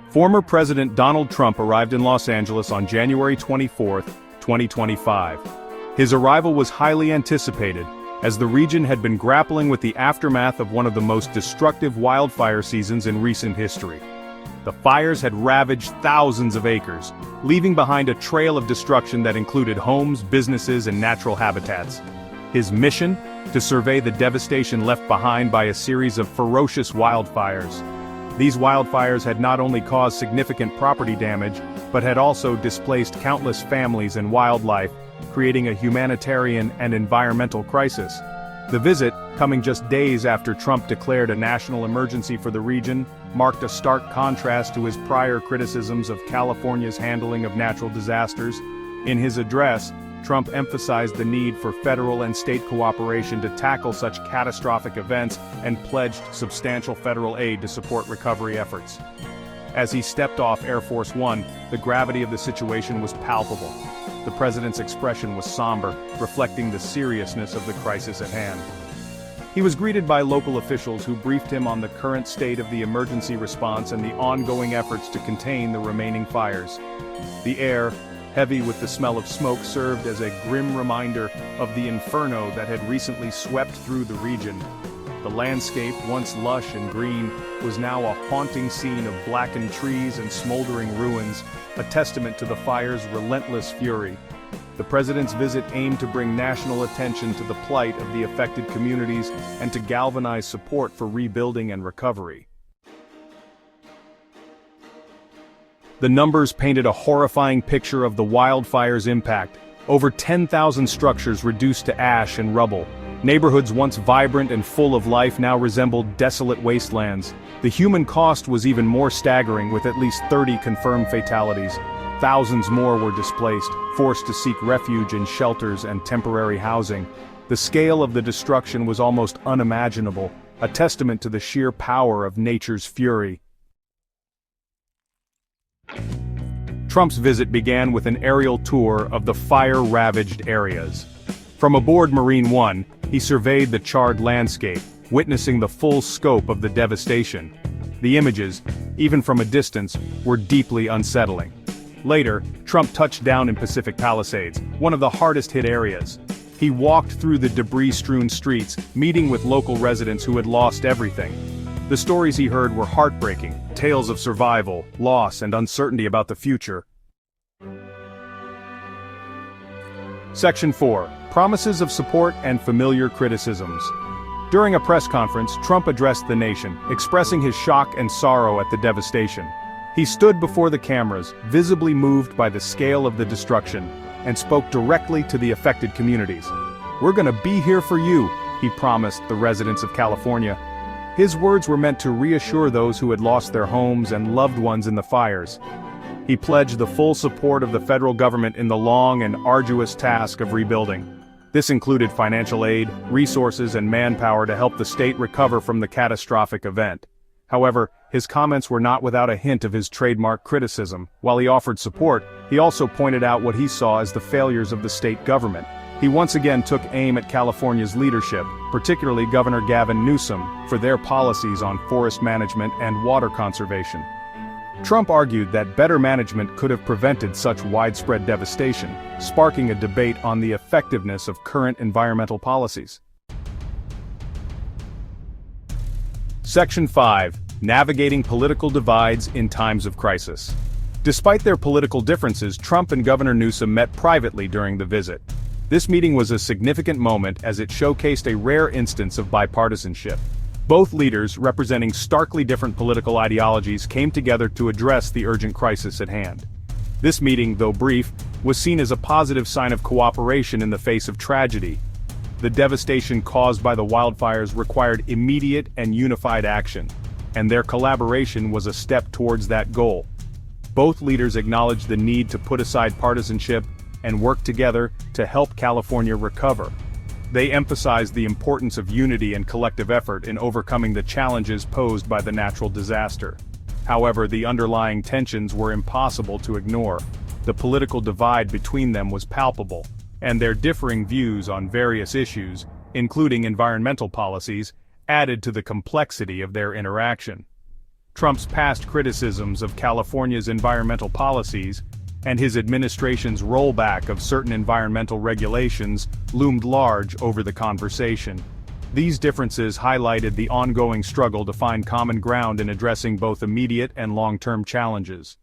Former President Donald Trump arrived in Los Angeles on January 24, 2025. His arrival was highly anticipated, as the region had been grappling with the aftermath of one of the most destructive wildfire seasons in recent history. The fires had ravaged thousands of acres, leaving behind a trail of destruction that included homes, businesses, and natural habitats. His mission? To survey the devastation left behind by a series of ferocious wildfires. These wildfires had not only caused significant property damage, but had also displaced countless families and wildlife, creating a humanitarian and environmental crisis. The visit, coming just days after Trump declared a national emergency for the region, marked a stark contrast to his prior criticisms of California's handling of natural disasters. In his address, Trump emphasized the need for federal and state cooperation to tackle such catastrophic events and pledged substantial federal aid to support recovery efforts. As he stepped off Air Force One, the gravity of the situation was palpable. The president's expression was somber, reflecting the seriousness of the crisis at hand. He was greeted by local officials who briefed him on the current state of the emergency response and the ongoing efforts to contain the remaining fires. The air, heavy with the smell of smoke, served as a grim reminder of the inferno that had recently swept through the region. The landscape, once lush and green, was now a haunting scene of blackened trees and smoldering ruins, a testament to the fire's relentless fury. The president's visit aimed to bring national attention to the plight of the affected communities and to galvanize support for rebuilding and recovery. The numbers painted a horrifying picture of the wildfire's impact. Over 10,000 structures reduced to ash and rubble. Neighborhoods once vibrant and full of life now resembled desolate wastelands. The human cost was even more staggering, with at least 30 confirmed fatalities. Thousands more were displaced, forced to seek refuge in shelters and temporary housing. The scale of the destruction was almost unimaginable, a testament to the sheer power of nature's fury. Trump's visit began with an aerial tour of the fire-ravaged areas. From aboard Marine One, he surveyed the charred landscape, witnessing the full scope of the devastation. The images, even from a distance, were deeply unsettling. Later, Trump touched down in Pacific Palisades, one of the hardest-hit areas. He walked through the debris-strewn streets, meeting with local residents who had lost everything. The stories he heard were heartbreaking, tales of survival, loss, and uncertainty about the future. Section 4. Promises of support and familiar criticisms. During a press conference, Trump addressed the nation, expressing his shock and sorrow at the devastation. He stood before the cameras, visibly moved by the scale of the destruction, and spoke directly to the affected communities. "We're gonna be here for you," he promised the residents of California. His words were meant to reassure those who had lost their homes and loved ones in the fires. He pledged the full support of the federal government in the long and arduous task of rebuilding. This included financial aid, resources, and manpower to help the state recover from the catastrophic event. However, his comments were not without a hint of his trademark criticism. While he offered support, he also pointed out what he saw as the failures of the state government. He once again took aim at California's leadership, particularly Governor Gavin Newsom, for their policies on forest management and water conservation. Trump argued that better management could have prevented such widespread devastation, sparking a debate on the effectiveness of current environmental policies. Section 5. Navigating political divides in times of crisis. Despite their political differences, Trump and Governor Newsom met privately during the visit. This meeting was a significant moment as it showcased a rare instance of bipartisanship. Both leaders, representing starkly different political ideologies, came together to address the urgent crisis at hand. This meeting, though brief, was seen as a positive sign of cooperation in the face of tragedy. The devastation caused by the wildfires required immediate and unified action, and their collaboration was a step towards that goal. Both leaders acknowledged the need to put aside partisanship and work together to help California recover. They emphasized the importance of unity and collective effort in overcoming the challenges posed by the natural disaster. However, the underlying tensions were impossible to ignore. The political divide between them was palpable, and their differing views on various issues, including environmental policies, added to the complexity of their interaction. Trump's past criticisms of California's environmental policies and his administration's rollback of certain environmental regulations loomed large over the conversation. These differences highlighted the ongoing struggle to find common ground in addressing both immediate and long-term challenges.